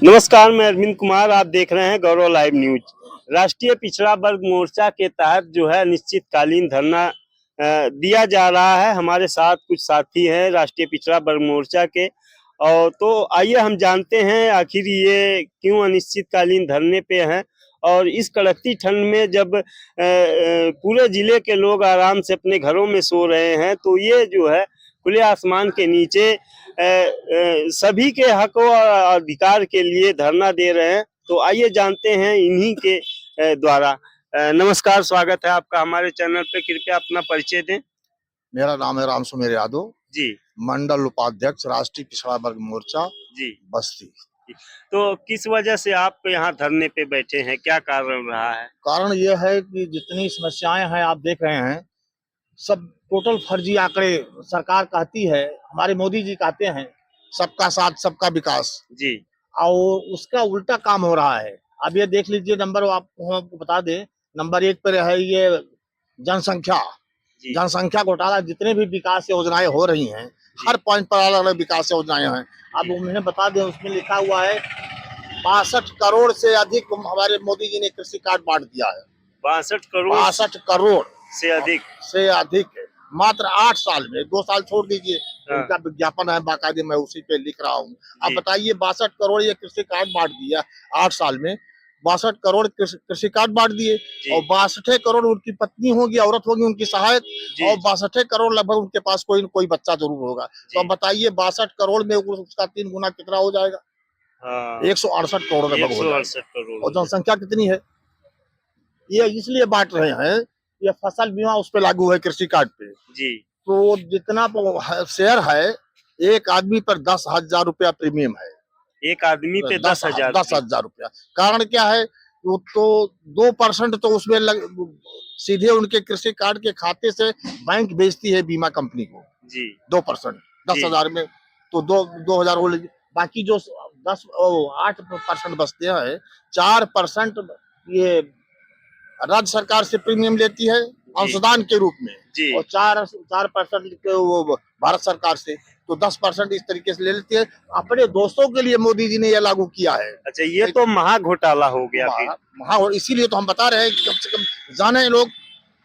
नमस्कार, मैं अरविंद कुमार। आप देख रहे हैं गौरव लाइव न्यूज। राष्ट्रीय पिछड़ा वर्ग मोर्चा के तहत जो है निश्चितकालीन धरना दिया जा रहा है। हमारे साथ कुछ साथी हैं राष्ट्रीय पिछड़ा वर्ग मोर्चा के, और तो आइए हम जानते हैं आखिर ये क्यों अनिश्चितकालीन धरने पे हैं। और इस कड़कती ठंड में जब पूरे जिले के लोग आराम से अपने घरों में सो रहे हैं, तो ये जो है खुले आसमान के नीचे सभी के हक और अधिकार के लिए धरना दे रहे हैं। तो आइए जानते हैं इन्हीं के द्वारा। नमस्कार, स्वागत है आपका हमारे चैनल पे। कृपया अपना परिचय दें। मेरा नाम है राम सुमेर यादव जी। मंडल उपाध्यक्ष राष्ट्रीय पिछड़ा वर्ग मोर्चा जी। बस्ती। तो किस वजह से आप यहाँ धरने पे बैठे हैं, क्या कारण रहा है? कारण यह है कि जितनी समस्याएं हैं आप देख रहे हैं, सब टोटल फर्जी आंकड़े सरकार कहती है। हमारे मोदी जी कहते हैं सबका साथ सबका विकास, जी। और उसका उल्टा काम हो रहा है। अब ये देख लीजिए, नंबर आपको बता दें, नंबर 1 पर है ये जनसंख्या। जनसंख्या घोटाला। जितने भी विकास योजनाएं हो रही हैं, हर पॉइंट पर अलग अलग विकास योजनाएं हैं। अब उन्हें बता दें, उसमें लिखा हुआ है 62 करोड़ से अधिक हमारे मोदी जी ने कृषि कार्ड बांट दिया है। 62 करोड़ से अधिक मात्र 8 साल में। 2 साल छोड़ दीजिए, उनका विज्ञापन है बाकायदे, मैं उसी पे लिख रहा हूँ। अब बताइए, 62 करोड़ ये कृषि कार्ड बांट दिया 8 साल में। 62 करोड़ कृषि कार्ड बांट दिए, और 62 करोड़ उनकी पत्नी होगी, औरत होगी उनकी सहायक, और 62 करोड़ लगभग उनके पास कोई न कोई बच्चा जरूर होगा। तो अब बताइए, 62 करोड़ में उसका 3 गुना कितना हो जाएगा? 168 करोड़ लगभग हो जाएगा। और जनसंख्या कितनी है? ये इसलिए बांट रहे हैं, ये फसल बीमा उस पे लागू है, कृषि कार्ड पे। जी। तो जितना शेयर है, एक आदमी पर 10,000 रुपया प्रीमियम है। एक आदमी पे 10,000 रुपया। कारण क्या है? वो तो 2% तो उसमें सीधे उनके कृषि कार्ड के खाते से बैंक भेजती है बीमा कंपनी को। जी। 2% 10,000 में तो 2,000 हो लीजिए। बाकी जो 8% बचते हैं, 4% ये राज्य सरकार से प्रीमियम लेती है अंशदान के रूप में, और 4% वो भारत सरकार से। तो 10% इस तरीके से ले लेती है। अपने दोस्तों के लिए मोदी जी ने यह लागू किया है। अच्छा, ये तो महा घोटाला हो गया फिर। और इसीलिए तो हम बता रहे हैं कि कम से कम जाने लोग,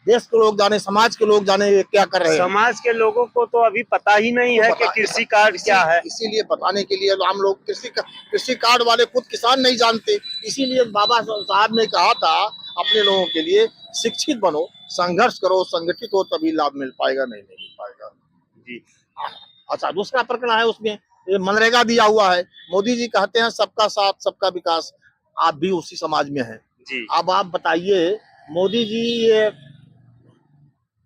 देश के लोग जाने, समाज के लोग जाने क्या कर रहे हैं। समाज के लोगों को तो अभी पता ही नहीं है कि कृषि कार्ड क्या है। इसीलिए बताने के लिए हम लोग, कृषि कार्ड वाले खुद किसान नहीं जानते। इसीलिए बाबा साहब ने कहा था अपने लोगों के लिए, शिक्षित बनो, संघर्ष करो, संगठित हो, तभी लाभ मिल पाएगा, नहीं मिल पाएगा। जी। अच्छा, दूसरा प्रकरण है उसमें, ये मनरेगा दिया हुआ है। मोदी जी कहते हैं सबका साथ सबका विकास। आप भी उसी समाज में हैं। अब आप बताइए, मोदी जी, ये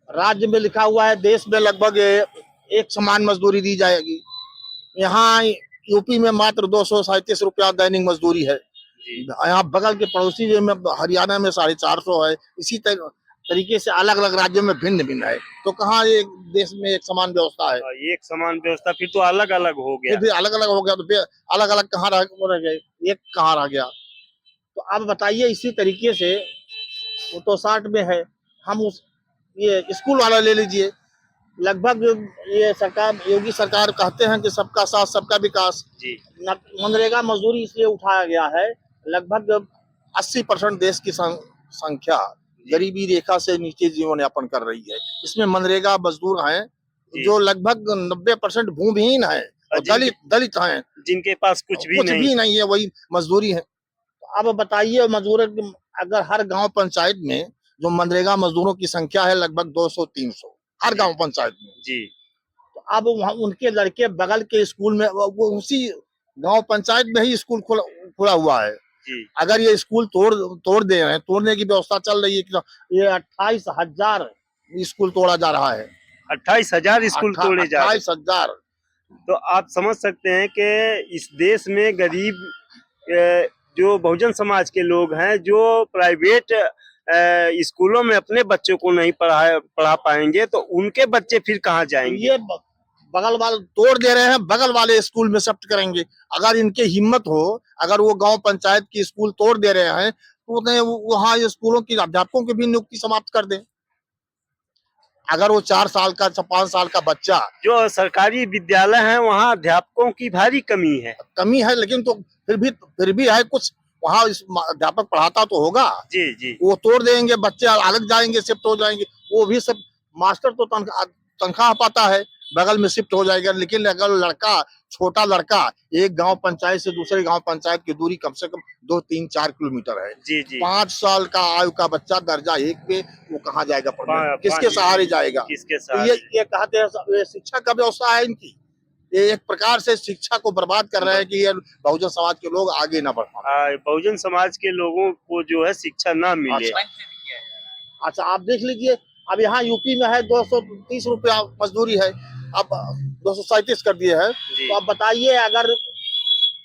राज्य में लिखा हुआ है देश में लगभग एक समान मजदूरी दी जाएगी। यहाँ यूपी में मात्र 237 रुपया दैनिक मजदूरी है। यहाँ बगल के पड़ोसी में हरियाणा में 450 है। इसी तरीके से अलग अलग राज्यों में भिन्न भिन्न है। तो कहाँ ये देश में एक समान व्यवस्था है? एक समान व्यवस्था फिर तो अलग अलग हो गया। फिर अलग अलग हो गया, तो फिर अलग अलग कहाँ रह गए, एक कहाँ रह गया? तो अब बताइए, इसी तरीके से वो तो 60 में है। हम उस ये स्कूल वाला ले लीजिए, लगभग ये सरकार, योगी सरकार कहते हैं कि सबका साथ सबका विकास। मनरेगा मजदूरी इसलिए उठाया गया है, लगभग 80% देश की संख्या गरीबी रेखा से नीचे जीवन यापन कर रही है। इसमें मनरेगा मजदूर हैं जो लगभग 90% भूमिहीन है, और दलित हैं, जिनके पास कुछ भी नहीं है, वही मजदूरी है। अब बताइए, मजदूर अगर हर गांव पंचायत में जो मनरेगा मजदूरों की संख्या है लगभग 200-300 हर गांव पंचायत में। तो अब वहाँ उनके लड़के बगल के स्कूल में, वो उसी गांव पंचायत में ही स्कूल खुला हुआ है। अगर ये स्कूल तोड़ने की व्यवस्था चल रही है कि ये 28,000 स्कूल तोड़ा जा रहा है। 28,000 स्कूल तोड़े जा रहे हैं। 28,000। तो आप समझ सकते हैं कि इस देश में गरीब जो बहुजन समाज के लोग हैं, जो प्राइवेट स्कूलों में अपने बच्चों को नहीं पढ़ा पाएंगे, तो उनके बच्चे फिर कहाँ जाएंगे? ये बगल वाले तोड़ दे रहे हैं, बगल वाले स्कूल में शिफ्ट करेंगे। अगर इनके हिम्मत हो, अगर वो गांव पंचायत की स्कूल तोड़ दे रहे हैं, तो वहाँ स्कूलों की अध्यापकों की भी नियुक्ति समाप्त कर दें। अगर वो 4 साल का 5 साल का बच्चा, जो सरकारी विद्यालय हैं वहाँ अध्यापकों की भारी कमी है। कमी है लेकिन तो फिर भी है कुछ, वहाँ अध्यापक पढ़ाता तो होगा। जी जी। वो तोड़ देंगे, बच्चे अलग जाएंगे, शिफ्ट हो जाएंगे। वो भी सब मास्टर तो तनख्वाह पाता है, बगल में शिफ्ट हो जाएगा। लेकिन अगर लड़का, छोटा लड़का, एक गांव पंचायत से दूसरे गांव पंचायत की दूरी कम से कम 2-3-4 किलोमीटर है। जी जी। 5 साल का आयु का बच्चा दर्जा 1 पे वो कहाँ जाएगा पढ़ने? किसके पाँच- सहारे जाएगा? किसके तो सहारे? ये कहते हैं ये शिक्षा का व्यवस्था है इनकी। ये एक प्रकार से शिक्षा को बर्बाद कर रहे हैं कि ये बहुजन समाज के लोग आगे ना बढ़ पाए। बहुजन समाज के लोगों को जो है शिक्षा ना मिले। अच्छा आप देख लीजिए, अब यहाँ यूपी में है 230 रुपया मजदूरी है, अब 237 कर दिए है। जी। तो अब बताइए, अगर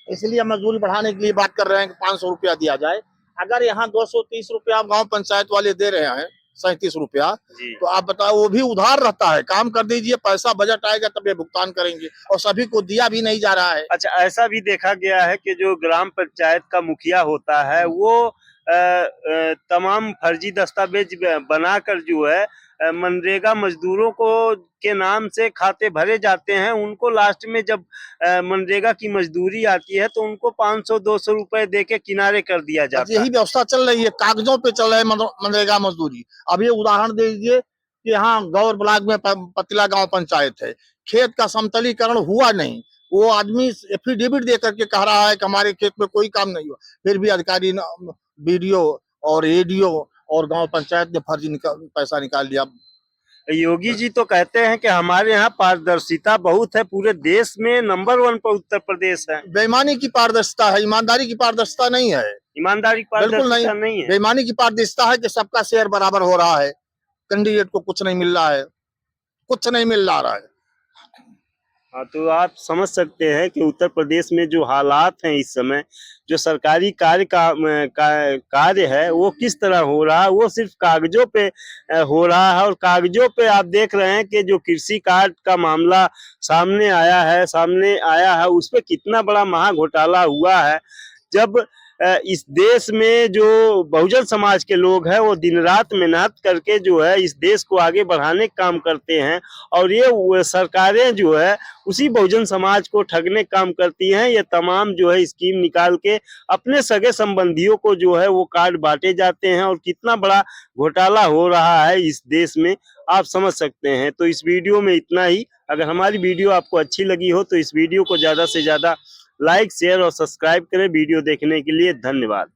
इसलिए मजदूरी बढ़ाने के लिए बात कर रहे हैं कि 500 रुपया दिया जाए, अगर यहाँ 230 रुपया गांव पंचायत वाले दे रहे हैं, 37 रुपया, जी। तो आप बताओ वो भी उधार रहता है। काम कर दीजिए, पैसा बजट आएगा तब ये भुगतान करेंगे, और सभी को दिया भी नहीं जा रहा है। अच्छा, ऐसा भी देखा गया है कि जो ग्राम पंचायत का मुखिया होता है वो तमाम फर्जी दस्तावेज बनाकर जो है मनरेगा मजदूरों को के नाम से खाते भरे जाते हैं। उनको लास्ट में जब मनरेगा की मजदूरी आती है तो उनको 500-200 रुपए दे के किनारे कर दिया जाता है। यही व्यवस्था चल रही है, कागजों पे चल रहा है मनरेगा मजदूरी। अब ये उदाहरण दे दीजिए कि यहाँ गौर ब्लॉक में पतिला गांव पंचायत है, खेत का समतलीकरण हुआ नहीं। वो आदमी एफिडेविट दे करके कह रहा है कि हमारे खेत में कोई काम नहीं हुआ, फिर भी अधिकारी बीडीओ और एडीओ और गांव पंचायत ने फर्जी पैसा निकाल लिया। योगी जी तो कहते हैं कि हमारे यहाँ पारदर्शिता बहुत है, पूरे देश में नंबर 1 पर उत्तर प्रदेश है। बेईमानी की पारदर्शिता है, ईमानदारी की पारदर्शिता नहीं है। ईमानदारी की बिल्कुल पारदर्शिता नहीं है। बेईमानी की पारदर्शिता है कि सबका शेयर बराबर हो रहा है, कैंडिडेट को कुछ नहीं मिल रहा है, कुछ नहीं मिल रहा है। हाँ, तो आप समझ सकते हैं कि उत्तर प्रदेश में जो हालात हैं इस समय, जो सरकारी कार्य है वो किस तरह हो रहा है, वो सिर्फ कागजों पे हो रहा है। और कागजों पे आप देख रहे हैं कि जो कृषि कार्ड का मामला सामने आया है उस पे कितना बड़ा महा घोटाला हुआ है। जब इस देश में जो बहुजन समाज के लोग हैं वो दिन रात मेहनत करके जो है इस देश को आगे बढ़ाने का काम करते हैं, और ये सरकारें जो है उसी बहुजन समाज को ठगने का काम करती हैं। ये तमाम जो है स्कीम निकाल के अपने सगे संबंधियों को जो है वो कार्ड बांटे जाते हैं, और कितना बड़ा घोटाला हो रहा है इस देश में आप समझ सकते हैं। तो इस वीडियो में इतना ही। अगर हमारी वीडियो आपको अच्छी लगी हो तो इस वीडियो को ज़्यादा से ज़्यादा लाइक, शेयर और सब्सक्राइब करें। वीडियो देखने के लिए धन्यवाद।